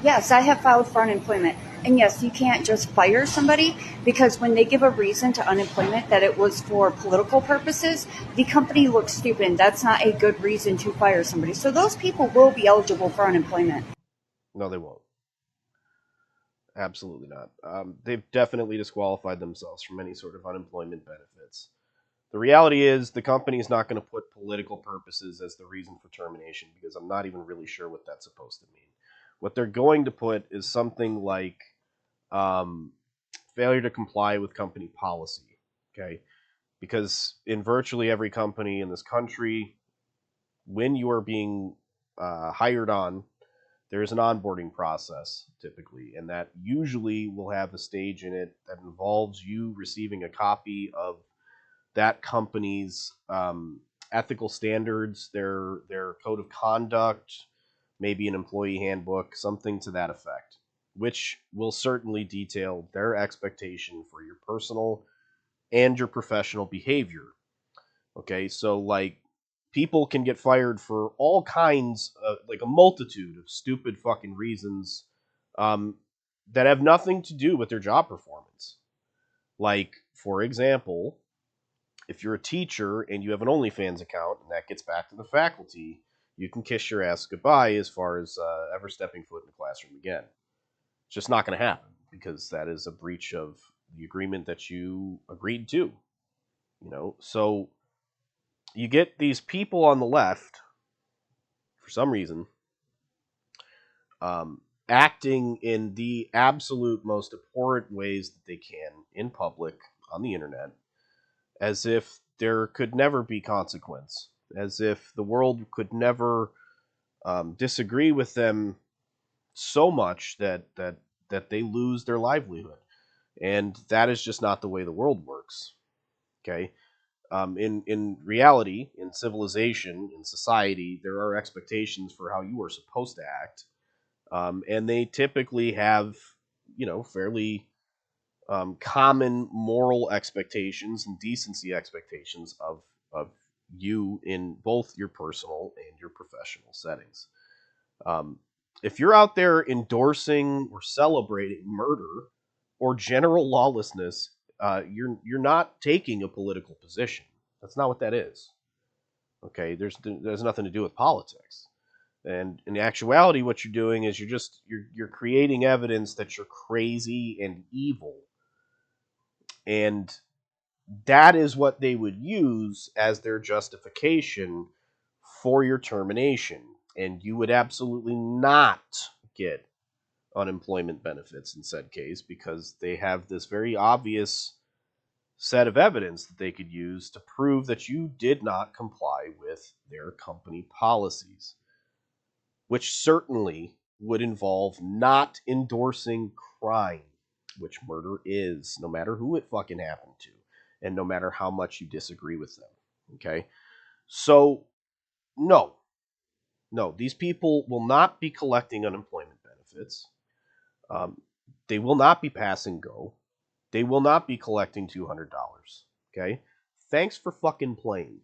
Yes, I have filed for unemployment. And yes, you can't just fire somebody because when they give a reason to unemployment that it was for political purposes, the company looks stupid. That's not a good reason to fire somebody. So those people will be eligible for unemployment. No, they won't. Absolutely not. They've definitely disqualified themselves from any sort of unemployment benefits. The reality is the company is not going to put political purposes as the reason for termination because I'm not even really sure what that's supposed to mean. What they're going to put is something like um, failure to comply with company policy. Okay, because in virtually every company in this country, when you are being hired on, there's an onboarding process typically, and that usually will have a stage in it that involves you receiving a copy of that company's ethical standards, their code of conduct, maybe an employee handbook, something to that effect, which will certainly detail their expectation for your personal and your professional behavior. Okay, so like people can get fired for all kinds of like a multitude of stupid fucking reasons um, that have nothing to do with their job performance. Like, for example, if you're a teacher and you have an OnlyFans account, and that gets back to the faculty, you can kiss your ass goodbye as far as ever stepping foot in the classroom again. It's just not going to happen because that is a breach of the agreement that you agreed to. So you get these people on the left for some reason acting in the absolute most abhorrent ways that they can in public on the internet, as if there could never be consequence, as if the world could never disagree with them so much that they lose their livelihood, and that is just not the way the world works. Okay, in reality, in civilization, in society, there are expectations for how you are supposed to act, and they typically have fairly common moral expectations and decency expectations of you in both your personal and your professional settings. Um, if you're out there endorsing or celebrating murder or general lawlessness, you're not taking a political position. That's not what that is. Okay, there's nothing to do with politics. And in actuality, what you're doing is you're creating evidence that you're crazy and evil, and that is what they would use as their justification for your termination. And you would absolutely not get unemployment benefits in said case because they have this very obvious set of evidence that they could use to prove that you did not comply with their company policies, which certainly would involve not endorsing crime, which murder is, no matter who it fucking happened to, and no matter how much you disagree with them. Okay? So, no, no, these people will not be collecting unemployment benefits. Um, they will not be passing go. They will not be collecting $200. Okay? Thanks for fucking playing.